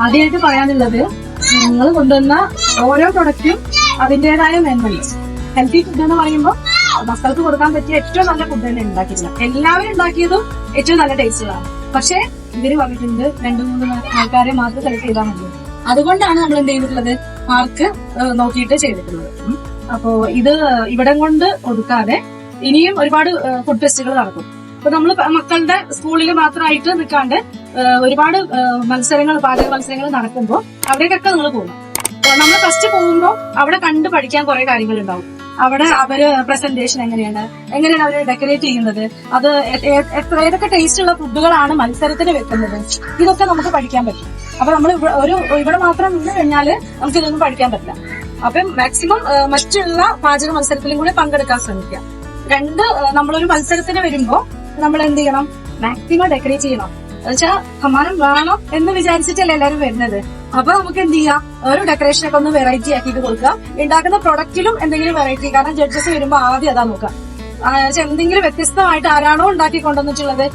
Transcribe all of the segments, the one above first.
ആദ്യമായിട്ട് പറയാനുള്ളത്, നിങ്ങൾ കൊണ്ടുവന്ന ഓരോ പ്രൊഡക്റ്റും അതിന്റേതായ മേന്മയുണ്ട്. ഹെൽത്തി ഫുഡ് എന്ന് പറയുമ്പോൾ മക്കൾക്ക് കൊടുക്കാൻ പറ്റിയ ഏറ്റവും നല്ല ഫുഡ് തന്നെ ഉണ്ടാക്കിയില്ല. എല്ലാവരും ഉണ്ടാക്കിയതും ഏറ്റവും നല്ല ടേസ്റ്റുകളാണ്. പക്ഷെ ഇവര് പറഞ്ഞിട്ടുണ്ട് 2-3 ആൾക്കാരെ മാത്രം സെലക്ട് ചെയ്താൽ മതി. അതുകൊണ്ടാണ് നമ്മൾ എന്ത് ചെയ്തിട്ടുള്ളത്, മാർക്ക് നോക്കിയിട്ട് ചെയ്തിട്ടുള്ളത്. അപ്പോ ഇത് ഇവിടം കൊണ്ട് ഒതുക്കാതെ ഇനിയും ഒരുപാട് ഫുഡ് ഫെസ്റ്റുകൾ നടക്കും. അപ്പൊ നമ്മൾ മക്കളുടെ സ്കൂളിൽ മാത്രമായിട്ട് നിൽക്കാണ്ട് ഒരുപാട് മത്സരങ്ങൾ, പാചക മത്സരങ്ങൾ നടക്കുമ്പോൾ അവിടേക്കൊക്കെ നിങ്ങൾ പോകണം. നമ്മൾ ഫസ്റ്റ് പോകുമ്പോൾ അവിടെ കണ്ടു പഠിക്കാൻ കുറെ കാര്യങ്ങൾ ഉണ്ടാവും. അവിടെ അവര് പ്രസന്റേഷൻ എങ്ങനെയാണ് അവര് ഡെക്കറേറ്റ് ചെയ്യുന്നത്, അത് ഏതൊക്കെ ടേസ്റ്റ് ഉള്ള ഫുഡുകളാണ് മത്സരത്തിന് വെക്കുന്നത്, ഇതൊക്കെ നമുക്ക് പഠിക്കാൻ പറ്റും. അപ്പൊ നമ്മൾ ഇവിടെ മാത്രം നിന്ന് കഴിഞ്ഞാല് നമുക്ക് ഇതൊന്നും പഠിക്കാൻ പറ്റില്ല. അപ്പം മാക്സിമം മറ്റുള്ള പാചക മത്സരത്തിലും കൂടെ പങ്കെടുക്കാൻ ശ്രമിക്കുക. നമ്മളൊരു മത്സരത്തിന് വരുമ്പോ നമ്മൾ എന്ത് ചെയ്യണം, മാക്സിമം ഡെക്കറേറ്റ് ചെയ്യണം. എന്നുവെച്ചാൽ സമ്മാനം വേണം എന്ന് വിചാരിച്ചിട്ടല്ലേ എല്ലാവരും വരുന്നത്. അപ്പൊ നമുക്ക് എന്ത് ചെയ്യാം, ഓരോ ഡെക്കറേഷനൊക്കെ ഒന്ന് വെറൈറ്റി ആക്കിയിട്ട് കൊടുക്കുക. ഉണ്ടാക്കുന്ന പ്രൊഡക്റ്റിലും എന്തെങ്കിലും വെറൈറ്റി, കാരണം ജഡ്ജസ് വരുമ്പോ ആദ്യം അതാ നോക്കാം. എന്തെങ്കിലും വ്യത്യസ്തമായിട്ട് ആരാണോ ഉണ്ടാക്കി കൊണ്ടുവന്നിട്ടുള്ളത്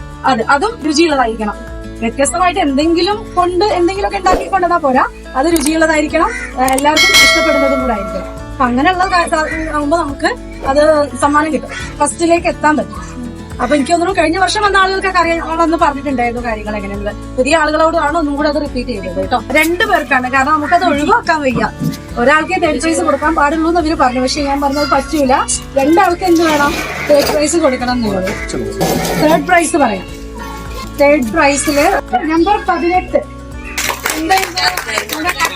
അതും രുചിയുള്ളതായിരിക്കണം. വ്യത്യസ്തമായിട്ട് എന്തെങ്കിലുമൊക്കെ ഉണ്ടാക്കി കൊണ്ടുവന്നാൽ പോരാ, അത് രുചിയുള്ളതായിരിക്കണം, എല്ലാവർക്കും ഇഷ്ടപ്പെടുന്നതും കൂടെ ആയിരിക്കണം. അപ്പൊ അങ്ങനെയുള്ള ആകുമ്പോ നമുക്ക് അത് സമ്മാനം കിട്ടും, ഫസ്റ്റിലേക്ക് എത്താൻ പറ്റും. അപ്പൊ എനിക്ക് തോന്നുന്നു കഴിഞ്ഞ വർഷം വന്ന ആളുകൾക്കൊക്കെ അറിയാമെന്ന് പറഞ്ഞിട്ടുണ്ടായിരുന്നു കാര്യങ്ങൾ എങ്ങനെയുള്ളത്. പുതിയ ആളുകളോടാണ് ഒന്നും കൂടെ അത് റിപ്പീറ്റ് ചെയ്തത് കേട്ടോ. 2 പേർക്കാണ്, കാരണം നമുക്കത് ഒഴിവാക്കാൻ വയ്യ. ഒരാൾക്ക് തേർഡ് പ്രൈസ് കൊടുക്കാൻ പാടുള്ളൂ എന്ന് അവര് പറഞ്ഞു. പക്ഷെ ഞാൻ പറഞ്ഞത് പറ്റൂല, 2 ആൾക്ക് എന്ത് വേണം, തേർഡ് പ്രൈസ് കൊടുക്കണം എന്നുള്ളത്. തേർഡ് പ്രൈസ് പറയാം. തേർഡ് പ്രൈസില് നമ്പർ 18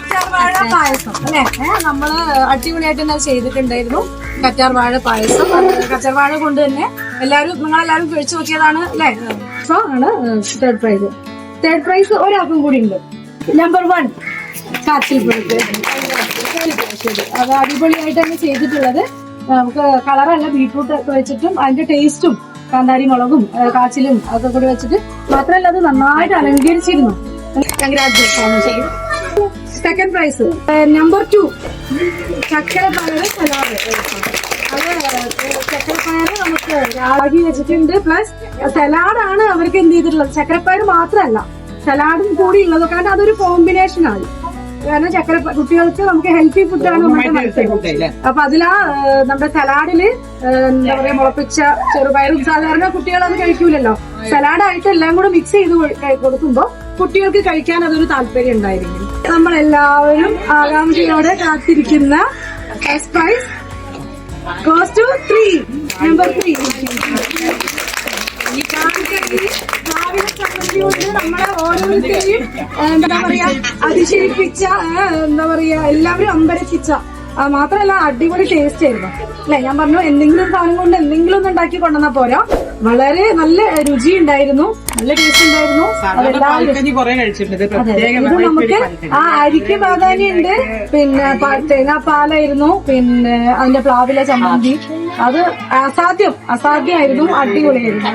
കറ്റാർവാഴ പായസം അല്ലെ. നമ്മള് അടിപൊളിയായിട്ട് തന്നെ ചെയ്തിട്ടുണ്ടായിരുന്നു കറ്റാർവാഴ പായസം. കറ്റാർവാഴ കൊണ്ട് തന്നെ നിങ്ങളെല്ലാരും കഴിച്ചു നോക്കിയതാണ് അല്ലെ. സോ ആണ് തേർഡ് പ്രൈസ്. തേർഡ് പ്രൈസ് ഒരാൾക്കും കൂടി ഉണ്ട്. നമ്പർ 1 കാച്ചിൽപ്പഴത്ത്. അത് അടിപൊളിയായിട്ട് തന്നെ ചെയ്തിട്ടുള്ളത്. നമുക്ക് കളറല്ല, ബീട്രൂട്ട് ഒക്കെ വെച്ചിട്ടും അതിന്റെ ടേസ്റ്റും കാന്താരി മുളകും കാച്ചിലും ഒക്കെ കൂടി വെച്ചിട്ട് മാത്രമല്ല അത് നന്നായിട്ട് അലങ്കരിച്ചിരുന്നു. കൺഗ്രാറ്റുലേഷൻ. സെക്കൻഡ് പ്രൈസ് നമ്പർ 2 ചക്കരപ്പയറ് സലാഡ്. ചക്കരപ്പയറ് നമുക്ക് രാഗി വെച്ചിട്ടുണ്ട്, പ്ലസ് സലാഡാണ് അവർക്ക് എന്ത് ചെയ്തിട്ടുള്ളത്. ചക്കരപ്പയറ് മാത്രമല്ല, സലാഡും കൂടി ഉള്ളത്, കാരണം അതൊരു കോമ്പിനേഷൻ ആണ്. കാരണം കുട്ടികൾക്ക് നമുക്ക് ഹെൽത്തി ഫുഡാണ് നമ്മുടെ മത്സരം. അപ്പൊ അതിലാ നമ്മുടെ സലാഡില് എന്താ പറയാ, മുളപ്പിച്ച ചെറുപയറും, സാധാരണ കുട്ടികൾ അത് കഴിക്കൂലല്ലോ. സലാഡായിട്ട് എല്ലാം കൂടെ മിക്സ് ചെയ്ത് കൊടുക്കുമ്പോ കുട്ടികൾക്ക് കഴിക്കാൻ അതൊരു താല്പര്യം ഉണ്ടായിരിക്കും. നമ്മളെല്ലാവരും ആകാംക്ഷയോടെ കാത്തിരിക്കുന്ന first prize goes to 3, number 3. രാവിലെ ചമ്മന്തി കൊണ്ട് നമ്മളെ ഓരോരുത്തരെയും എന്താ പറയാ അതിശയിപ്പിച്ച, എന്താ പറയാ എല്ലാവരും അമ്പരപ്പിച്ച, മാത്രമല്ല അടിപൊളി ടേസ്റ്റ് ആയിരുന്നു അല്ലെ. ഞാൻ പറഞ്ഞു എന്തെങ്കിലും സാധനം കൊണ്ട് എന്തെങ്കിലും ഒന്ന് ഉണ്ടാക്കി കൊണ്ടുവന്നാ പോരാ, വളരെ നല്ല രുചി ഉണ്ടായിരുന്നു, നല്ല ടേസ്റ്റ് ഉണ്ടായിരുന്നു. ഇത് നമുക്ക് അരിക്ക് പ്രാധാന്യമുണ്ട്. പിന്നെ തേങ്ങാപ്പാലായിരുന്നു, പിന്നെ അതിന്റെ പ്ലാവിലെ ചമ്മന്തി, അത് അസാധ്യമായിരുന്നു, അടിപൊളിയായിരുന്നു.